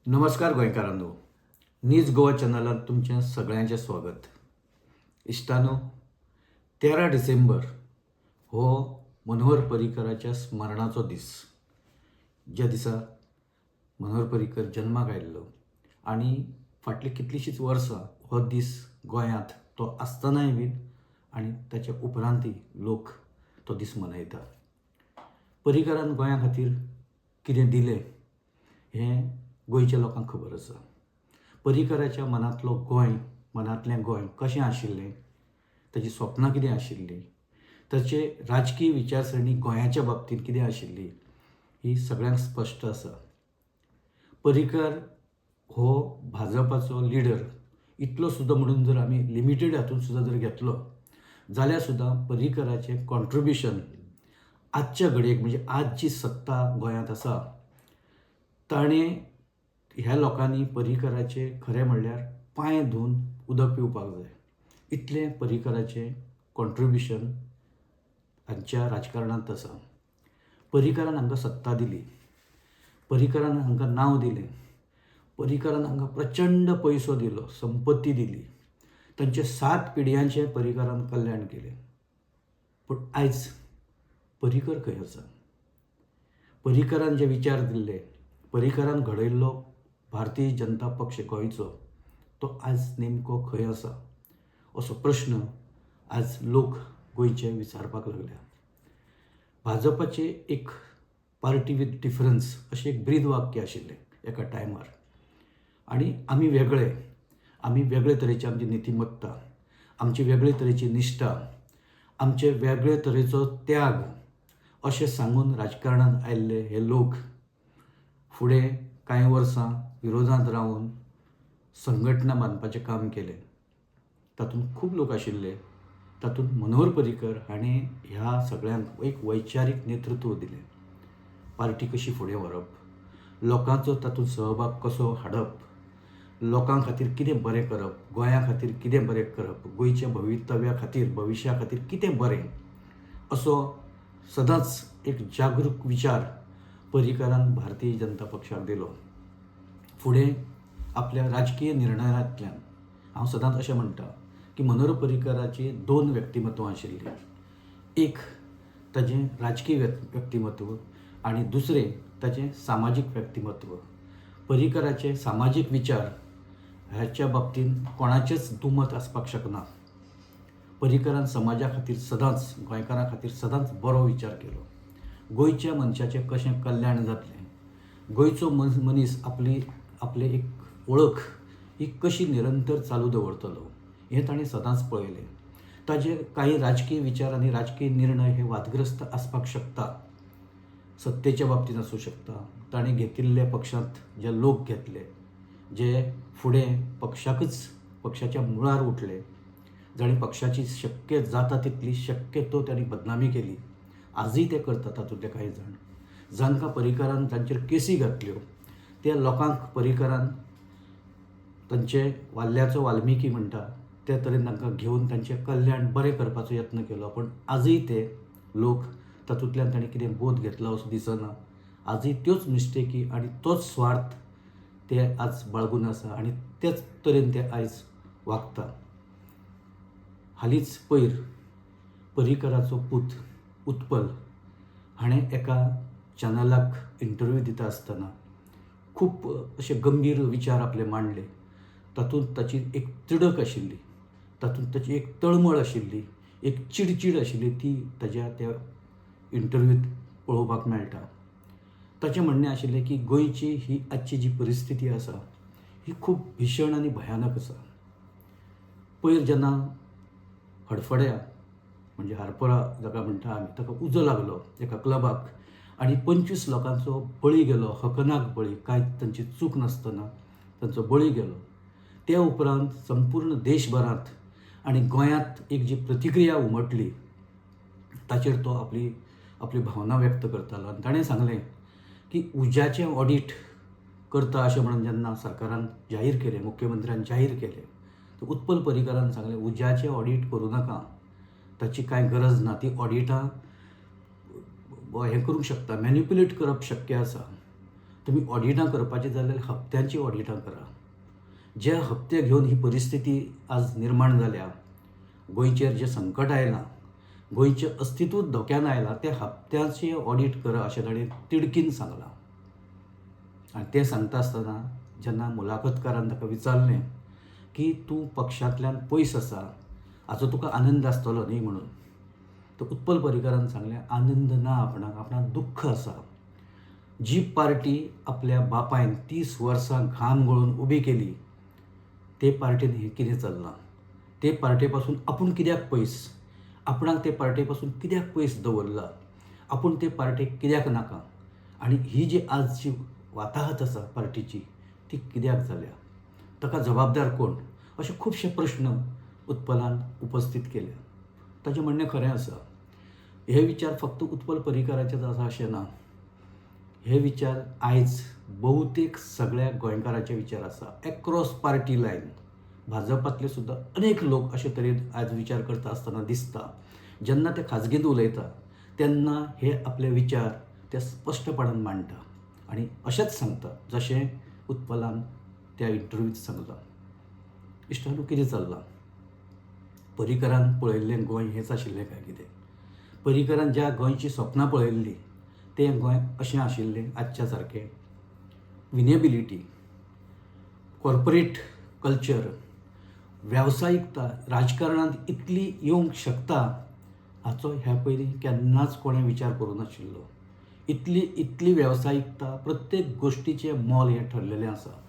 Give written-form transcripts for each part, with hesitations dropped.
नमस्कार गोंयकारांनो. न्यूज गोवा चॅनलात तुमचे सगळ्यांचे स्वागत. इश्टानो, 13 डिसेंबर हो मनोहर पर्रीकराच्या स्मरणाचो दीस. ज्या दिसा मनोहर पर्रीकर जल्माक आयिल्लो आनी फाटली कितलींशींच वर्सां हो दीस गोंयांत तो आसतनाय बीन आनी ताच्या उपरांतय लोक तो दीस मनयता. पर्रीकरान गोंया खातीर कितें दिलें हें गोंयच्या लोकांक खबर आसा. पर्रीकराच्या मनांतलें गोंय कशें आशिल्लें, ताची स्वप्नां कितें आशिल्लीं, ताचे राजकीय विचारसरणी गोंयाच्या बाबतींत कितें आशिल्ली ही सगळ्यांक स्पश्ट आसा. पर्रीकर हो भाजपाचो लिडर इतलो सुद्दां म्हणून जर आमी लिमिटेड हातूंत सुद्दां जर घेतलो जाल्यार सुद्दां पर्रीकराचें कॉन्ट्रिब्युशन आजच्या घडयेक म्हणजे आज जी सत्ता गोंयांत आसा ताणें ह्या लोकांनी पर्रीकराचे खरें म्हणल्यार पांय धुवन उदक पिवपाक जाय. इतलें पर्रीकराचें कॉन्ट्रिब्युशन हांच्या राजकारणांत आसा. पर्रीकरान हांकां सत्ता दिली, पर्रीकरान हांकां नांव दिलें, पर्रीकरान हांकां प्रचंड पयसो दिलो, संपत्ती दिली, तांचे 7 पिढयांचें पर्रीकरान कल्याण केलें. पूण आयज पर्रीकर खंय आसा? पर्रीकरान जे विचार दिल्ले, पर्रीकरान घडयल्लो भारतीय जनता पक्ष गोंयचो तो आज नेमको खंय आसा असो प्रश्न आज लोक गोंयचे विचारपाक लागल्या. भाजपाचें एक पार्टी विथ डिफरन्स अशें एक ब्रीद वाक्य आशिल्लें एका टायमार. आनी आमी वेगळे तरेची आमची नितिमत्ता, आमची वेगळे तरेची निश्ठा, आमचे वेगळे तरेचो त्याग अशें सांगून राजकारणांत आयिल्ले हे लोक फुडें कांय वर्सां विरोधांत रावन संघटना बांदपाचें काम केलें. तातूंत खूब लोक आशिल्ले. तातूंत मनोहर पर्रीकर हाणें ह्या सगळ्यांक एक वैचारीक नेतृत्व दिलें. पार्टी कशी फुडें व्हरप, लोकांचो तातूंत सहभाग कसो हाडप, लोकां खातीर कितें बरें करप, गोंया खातीर कितें बरें करप, गोंयच्या भविश्या खातीर कितें बरें असो सदांच एक जागरूक विचार पर्रीकरान भारतीय जनता पक्षाक दिलो. फुडें आपल्या राजकीय निर्णयांतल्यान हांव सदांच अशें म्हणटा की मनोहर पर्रीकराची 2 व्यक्तिमत्वां आशिल्लीं. एक ताजें राजकीय व्यक्तिमत्व आनी दुसरें ताजें सामाजीक व्यक्तिमत्व. पर्रीकराचे सामाजीक विचार ह्याच्या बाबतींत कोणाचेंच दुमत आसपाक शकना. पर्रीकरान समाजा खातीर सदांच, गोंयकारां खातीर सदांच बरो विचार केलो. गोंयच्या मनशाचें कशें कल्याण जातलें, गोंयचो मनीस आपली एक वळख ही कशी निरंतर चालू दवरतलो हें ताणें सदांच पळयलें. ताजे काही राजकीय विचार आनी राजकीय निर्णय हे वादग्रस्त आसपाक शकता, सत्तेच्या बाबतींत आसूं शकता. ताणें घेतिल्ल्या पक्षांत जे लोक घेतले, जे फुडें पक्षाच्या मुळार उठले, जाणीं पक्षाची शक्य जाता तितली शक्यतो तांणी बदनामी केली. आजूय ते करतात तातूंतले कांय जाण. जांकां पर्रीकरान तांचेर केसी घातल्यो त्या लोकांक पर्रीकरान तांचे वाल्ल्याचो वाल्मिकी म्हणटा त्या तरेन तांकां घेवन तांचें कल्याण बरें करपाचो यत्न केलो. पण आजूय ते लोक तातूंतल्यान तांणी कितें बोध घेतलो असो दिसना. आजूय त्योच मिस्टेकी आनी तोच स्वार्थ ते आज बाळगून आसा आनी तेच तरेन ते आयज वागता. हालींच पयर पर्रीकराचो पूत उत्पल हाणें एका चॅनलाक इंटरव्यू दिता आसतना खूब अशे गंभीर विचार आपले मांडले. तातूंत ताची एक तिडक आशिल्ली, तातूंत ताची एक तळमळ आशिल्ली, एक चिडचिड आशिल्ली, ती ताच्या त्या इंटरव्यूंत पळोवपाक मेळटा. ताचें म्हणणें आशिल्लें की गोंयची ही आजची जी परिस्थिती आसा ही खूब भिशण आनी भयानक आसा. पयर जेन्ना हडफड्या म्हणजे हारपरा जाका म्हणटा आमी ताका उजो लागलो एका क्लबाक आनी 25 लोकांचो बळी गेलो, हकनाक बळी, कांय तांची चूक नासतना तांचो बळी गेलो. त्या उपरांत संपूर्ण देशभरांत आनी गोंयांत एक जी प्रतिक्रिया उमटली ताचेर तो आपली भावना व्यक्त करतालो. आनी ताणें सांगलें की उज्याचें ऑडिट करता अशें म्हणून जेन्ना सरकारान जाहीर केलें, मुख्यमंत्र्यान जाहीर केलें, तर उत्पल पर्रीकरान सांगलें उज्याचें ऑडिट करूं नाका, ताची कांय गरज ना. ती ऑडिटां हें करूंक शकता, मॅन्युप्युलेट करप शक्य आसा. तुम्ही ऑडिटां करपाची जाल्यार हप्त्यांची ऑडिटां करा. जे हप्ते घेवन ही परिस्थिती आज निर्माण जाल्या, गोंयचेर जें संकट आयलां, गोंयचें अस्तित्वच धोक्यान आयलां, त्या हप्त्याचें ऑडिट करा अशें ताणें तिडकीन सांगलां. आनी तें सांगता आसतना जेन्ना मुलाखतकारान ताका विचारलें की तूं पक्षांतल्यान पयस आसा, हाचो तुका आनंद आसतलो न्ही म्हणून, तर उत्पल पर्रीकारान सांगलें, आनंद ना आपणाक दुख्ख आसा. जी पार्टी आपल्या बापायन 30 वर्सां घाम गळोवन उबी केली, ते पार्टीन हें कितें चल्लां, ते पार्टे पासून आपूण कित्याक पयस, आपणाक ते पार्टे पासून कित्याक पयस दवरला, आपूण ते पार्टेक कित्याक नाका, आनी ही जी आजची वाताहत आसा पार्टीची ती कित्याक जाल्या, ताका जबाबदार कोण, अशे खुबशे प्रश्न उत्पलान उपस्थित केले. ताचें म्हणणें खरें आसा. हे विचार फक्त उत्पल पर्रीकाराचेच आसा अशें ना. हे विचार आयज बहुतेक सगळ्या गोंयकाराचे विचार आसा, एक्रॉस पार्टी लायन. भाजपांतले सुद्दां अनेक लोक अशे तरेन आयज विचार करता आसतना दिसता. जेन्ना ते खाजगीत उलयता तेन्ना हे आपले विचार ते स्पश्टपणान मांडटा आनी अशेंच सांगता जशें उत्पलान त्या इंटरव्यूंत सांगलां. इश्टानू कितें चल्लां? पर्रीकारान पळयल्लें गोंय हेंच आशिल्लें काय कितें? पर्रीकारान ज्या गोंयची सपनां पळयल्लीं तें गोंय अशें आशिल्लें आजच्या सारकें? विनेबिलिटी, कॉर्पोरेट कल्चर, वेवसायिकता राजकारणांत इतली येवंक शकता हाचो ह्या पयलीं केन्नाच कोणें विचार करूं नाशिल्लो. इतली वेवसायिकता, प्रत्येक गोश्टीचें मोल हें ठरलेलें आसा,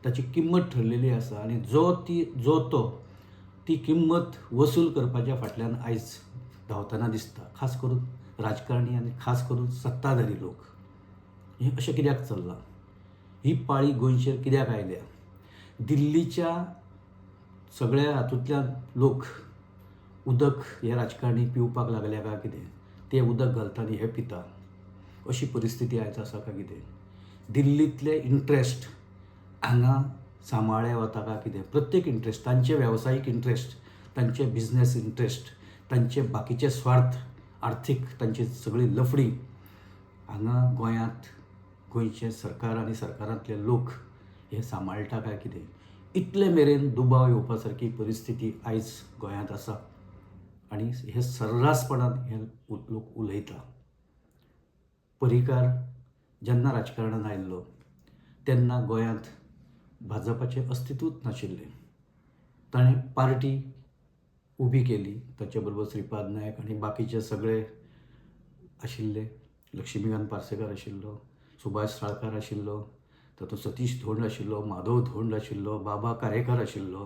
ताची किंमत ठरलेली आसा आनी जो तो ती किंमत वसूल करपाच्या फाटल्यान आयज धांवतना दिसता. खास करून राजकारणी आनी खास करून सत्ताधारी लोक. हें अशें कित्याक चल्लां? ही पाळी गोंयचेर कित्याक आयल्या? दिल्लीच्या सगळ्या हातूंतल्यान लोक उदक हे राजकारणी पिवपाक लागल्या काय कितें? ते उदक घालता आनी हे पिता, अशी परिस्थिती आयज आसा काय कितें? दिल्लींतले इंट्रस्ट हांगा सांबाळ्ळे वता काय कितें? प्रत्येक इंट्रस्ट, तांचे वेवसायीक इंट्रस्ट, तांचे बिझनेस इंट्रस्ट, तांचे बाकीचे स्वार्थ, आर्थीक तांची सगळी लफडी हांगा गोंयांत गोंयचे सरकार आनी सरकारांतले लोक हे सांबाळटा काय कितें? इतले मेरेन दुबाव येवपा सारकी परिस्थिती आयज गोंयांत आसा आनी हे सर्रासपणान हे लोक उलयता. पर्रीकार जेन्ना राजकारणांत आयिल्लो तेन्ना गोंयांत भाजपाचें अस्तित्वूच नाशिल्लें. ताणें पार्टी उबी केली, ताचे बरोबर श्रीपाद नायक आनी बाकीचे सगळे आशिल्ले. लक्ष्मीकांत पार्सेकार आशिल्लो, सुभाष साळकार आशिल्लो, तातूंत सतीश धोंड आशिल्लो, माधव धोंड आशिल्लो, बाबा कारेकर आशिल्लो,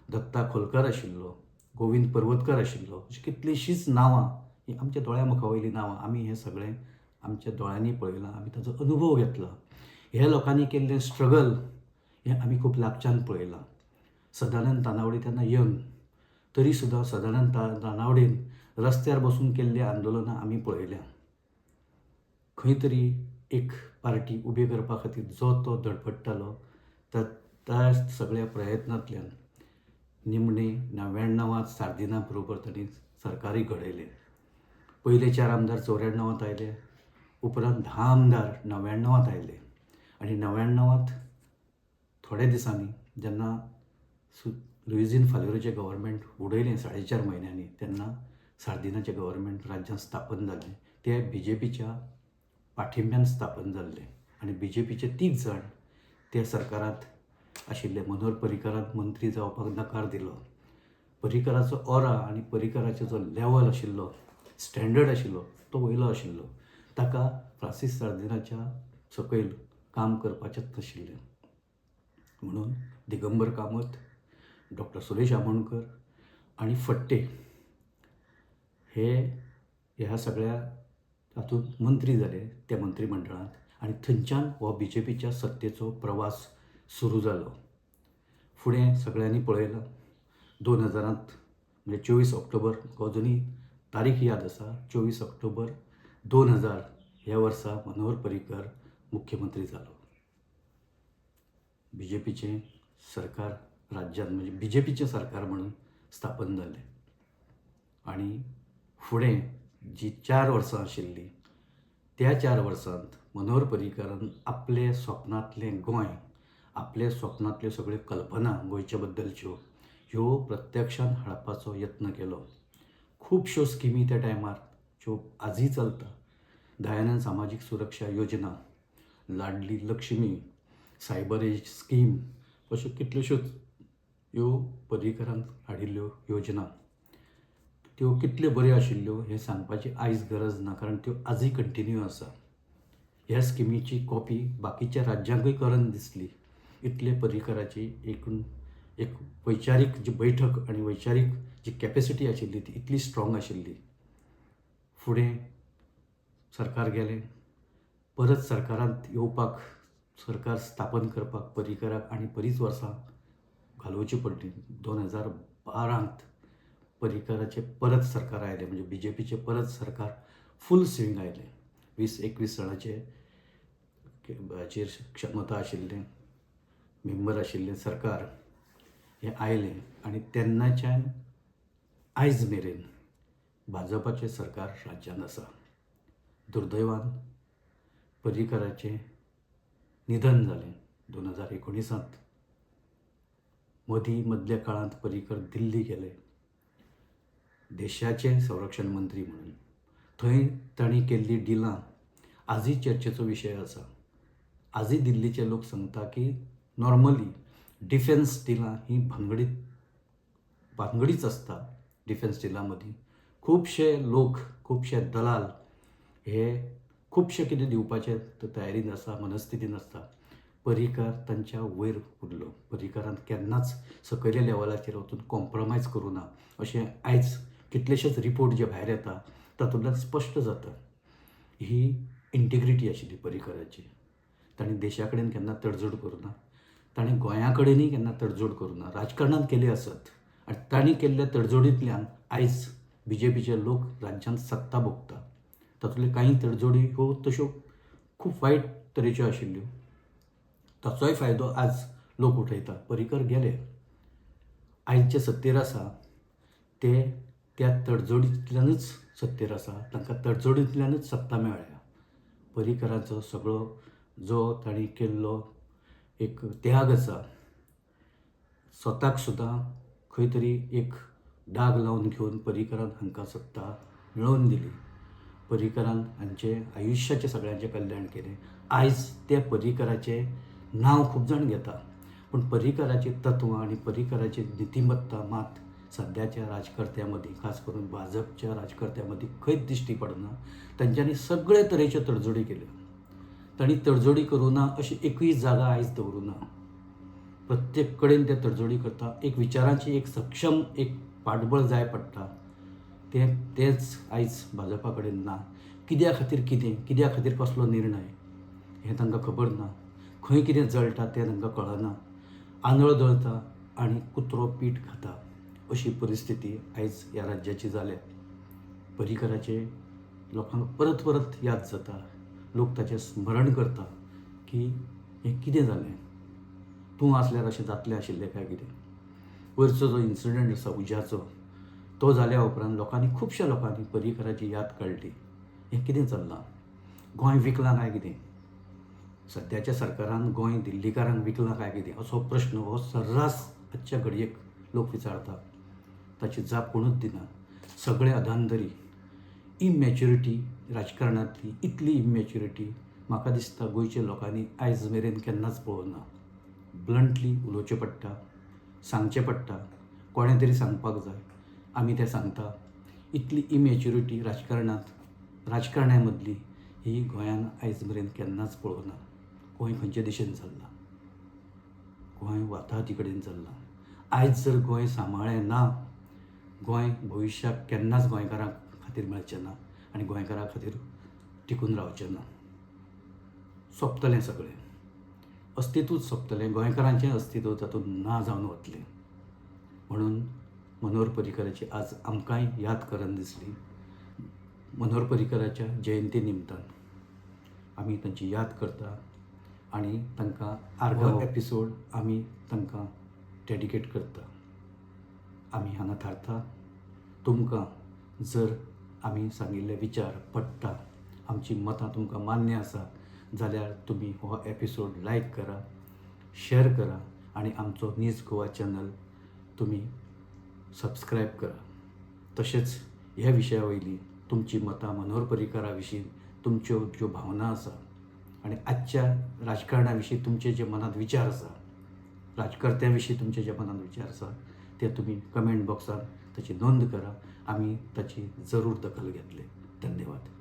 दत्ता खोलकर आशिल्लो, गोविंद पर्वतकर आशिल्लो. अशीं कितलींशींच नांवां, ही आमच्या दोळ्या मुखा वयलीं नांवां. आमी हें सगळें आमच्या दोळ्यांनी पळयलां, आमी ताचो अनुभव घेतला. ह्या लोकांनी केल्लें स्ट्रगल हें आमी खूब लागच्यान पळयलां. सदानंद तानावडे तेन्ना यंग, तरी सुद्दां सदानंद तानावडेन रस्त्यार बसून केल्लीं आंदोलनां आमी पळयल्या. खंय तरी एक पार्टी उबी करपा खातीर जो तो धडपडटालो, त्या सगळ्या प्रयत्नांतल्यान निमणें 99त सार्दिना बरोबर तांणी सरकारय घडयलें. पयले 4 आमदार 94त आयले, उपरांत 10 आमदार 99त आयले आनी 99त थोड्या दिसांनी जेन्ना लुईझीन फालेरोचें गव्हर्मेंट उडयलें 4.5 म्हयन्यांनी, तेन्ना सार्दिनाचें गव्हर्मेंट राज्यांत स्थापन जालें. तें बीजेपीच्या पाठिंब्यान स्थापन जाल्लें आनी बीजेपीचे 3 जाण त्या सरकारांत आशिल्ले. मनोहर पर्रीकाराक मंत्री जावपाक नकार दिलो. पर्रीकाराचो ऑरा आनी पर्रीकाराचो जो लेवल आशिल्लो, स्टँडर्ड आशिल्लो, तो वयलो आशिल्लो. ताका फ्रांसीस सार्दिनाच्या सकयल काम करपाचेंच नाशिल्लें. म्हणून दिगंबर कामत, डॉक्टर सुरेश आमोणकर आनी फडटे हे ह्या सगळ्या हातूंत मंत्री जाले त्या मंत्रिमंडळांत आनी थंयच्यान हो बीजेपीच्या सत्तेचो प्रवास सुरू जालो. फुडें सगळ्यांनी पळयलां 2000त म्हणजे 24 ऑक्टोबर, हो अजुनी तारीख याद आसा. 24 ऑक्टोबर 2000 ह्या वर्सा मनोहर पर्रीकर मुख्यमंत्री जालो. बीजेपीचें सरकार राज्यांत म्हणजे बीजेपीचें सरकार म्हणून स्थापन जालें आनी फुडें जी 4 वर्सां आशिल्लीं त्या 4 वर्सांत मनोहर पर्रीकारान आपले स्वप्नांतलें गोंय, आपले स्वप्नांतल्यो सगळ्यो कल्पना गोंयचे बद्दलच्यो ह्यो प्रत्यक्षांत हाडपाचो यत्न केलो. खुबश्यो स्किमी त्या टायमार ज्यो आजय चलता. दयानंद सामाजीक सुरक्षा योजना, लाडली लक्ष्मी, सायबर एज स्कीम अश्यो कितल्योश्योच ह्यो पर्रीकारान हाडिल्ल्यो योजना. त्यो कितल्यो बऱ्यो आशिल्ल्यो हें सांगपाची आयज गरज ना, कारण त्यो आजय कंटिन्यू आसा. ह्या स्किमीची कॉपी बाकीच्या राज्यांकूय करन दिसली. इतले पर्रीकाराची एक वैचारीक जी बैठक आनी वैचारीक जी कॅपेसिटी आशिल्ली ती इतली स्ट्रॉंग आशिल्ली. फुडें सरकार गेलें. परत सरकारांत येवपाक, सरकार स्थापन करपाक पर्रीकाराक आनी बरीच वर्सां घालोवची पडली. 2012 पर्रीकाराचें परत सरकार आयलें, म्हणजे BJPचें परत सरकार फूल स्विंग आयलें. 20-21 जाणांचे हाचेर क्षमता आशिल्लें, मेंबर आशिल्लें सरकार हें आयलें आनी तेन्नाच्यान आयज मेरेन भाजपाचें सरकार राज्यांत आसा. दुर्दैवान पर्रीकाराचें निधन जालें 2019. मदल्या काळांत पर्रीकर दिल्ली गेले देशाचे संरक्षण मंत्री म्हणून. थंय तांणी केल्लीं डिलां आजय चर्चेचो विशय आसा. आजय दिल्लीचे लोक सांगता की नॉर्मली डिफेन्स डिलां ही भानगडीच आसता. डिफेन्स डिलां मदीं खुबशे लोक, खुबशे दलाल हे खुबशे कितें दिवपाचे तयारीन आसा, मनस्थितीन आसता. पर्रीकार तांच्या वयर उरलो. पर्रीकारान केन्नाच सकयल्या लेवलाचेर वचून कॉम्प्रमायज करूं ना अशें आयज कितलेशेच रिपोर्ट जे भायर येता तातूंतल्यान स्पश्ट जाता. ही इंटिग्रिटी आशिल्ली पर्रीकाराची. ताणें देशा कडेन केन्ना तडजोड करूं ना. ताणें गोंया कडेनय केन्ना तडजोड करूं ना. राजकारणांत केली आसत आनी तांणी केल्ल्या तडजोडींतल्यान आयज BJPचे लोक राज्यांत सत्ता भोगता. तातूंतल्यो कांय तडजोडी ह्यो तश्यो खूब वायट तरेच्यो आशिल्ल्यो. ताचोय फायदो आज लोक उठयता. पर्रीकर गेले. आयज जे सत्तेर आसा ते त्या तडजोडींतल्यानूच सत्तेर आसा. तांकां तडजोडींतल्यानूच सत्ता मेळ्ळ्या. पर्रीकाराचो सगळो जो तांणी केल्लो एक त्याग आसा, स्वताक सुद्दां खंय तरी एक डाग लावन घेवन पर्रीकारान हांकां सत्ता मेळोवन दिली. पर्रीकारान हांचे आयुश्याचें सगळ्यांचें कल्याण केलें. आयज त्या पर्रीकाराचें नांव खूब जाण घेता, पूण पर्रीकाराची तत्वां आनी पर्रीकाराची नितिमत्ता मात सद्याच्या राजकर्त्यां मदीं, खास करून भाजपच्या राजकर्त्यां मदीं खंयच दिश्टी पडना. तांच्यांनी सगळे तरेच्यो तडजोडी केल्यो. तांणी तडजोडी करूं ना अशी एकूय जागा आयज दवरूं ना. प्रत्येक कडेन ते तडजोडी करता. एक विचारांची एक सक्षम एक फाटबळ जाय पडटा. तेंच आयज भाजपा कडेन ना. कित्या खातीर कित्या खातीर कसलो निर्णय हें तांकां खबर ना. खंय कितें जळटा तें तांकां कळना. आंदळ जळटा आनी कुत्रो पीठ खाता अशी परिस्थिती आयज ह्या राज्याची जाल्या. पर्रीकाराचे लोकांक परत परत याद जाता. लोक ताचें स्मरण करता की हें कितें जालें, तूं आसल्यार अशें जातलें आशिल्लें काय कितें. वयरचो जो इन्सिडंट आसा उज्याचो तो जाल्या उपरांत लोकांनी, खुबश्या लोकांनी पर्रीकाराची याद काडली. हें कितें चल्लां, गोंय विकलां काय कितें, सद्याच्या सरकारान गोंय दिल्लीकारांक विकलां काय कितें असो प्रश्न हो सर्रास आजच्या घडयेक लोक विचारता. ताची जाप कोणूच दिना. सगळे अधांतरी. इमॅच्युरिटी राजकारणांतली इतली इमॅच्युरिटी म्हाका दिसता गोंयच्या लोकांनी आयज मेरेन केन्नाच पळोवना. ब्लंटली उलोवचें पडटा, सांगचें पडटा. कोणें तरी सांगपाक जाय. आमी तें सांगता. इतली इमॅच्युरिटी राजकारण्यां मदली ही गोंयान आयज मेरेन केन्नाच पळोवना. गोंय खंयचे दिशेन चल्लां, गोंय वाताहती कडेन चल्लां. आयज जर गोंय सांबाळ्ळें ना, गोंय भविश्याक केन्नाच गोंयकारां खातीर मेळचें ना आनी गोंयकारां खातीर टिकून रावचें ना. सोंपतलें सगळें. अस्तित्वच सोंपतलें. गोंयकारांचें अस्तित्व तातूंत ना जावन वतलें. म्हणून मनोहर पर्रीकाराची आज आमकांय याद करन दिसली. मनोहर पर्रीकाराच्या जयंती निमतान आमी तांची याद करता आनी तांकां आर्गां एपिसोड आमी तांकां डेडिकेट करता. आमी हांगा थारता. तुमकां जर आमी सांगिल्ले विचार पडटा, आमची मतां तुमकां मान्य आसा जाल्यार तुम्ही हो एपिसोड लायक करा, शेअर करा आणि आमचो न्यूज गोवा चॅनल तुम्ही सबस्क्रायब करा. तशेंच ह्या विशया वयली तुमची मतां मनोहर पर्रीकरा विशीं तुमच्यो ज्यो भावना आसा आनी आजच्या राजकारणा विशीं तुमचे जे मनांत विचार आसा, राजकर्त्यां विशीं तुमचे जे मनांत विचार आसा ते तुम्ही कमेंट बॉक्सात ताची नोंद करा. आमी ताची जरूर दखल घेतले. धन्यवाद.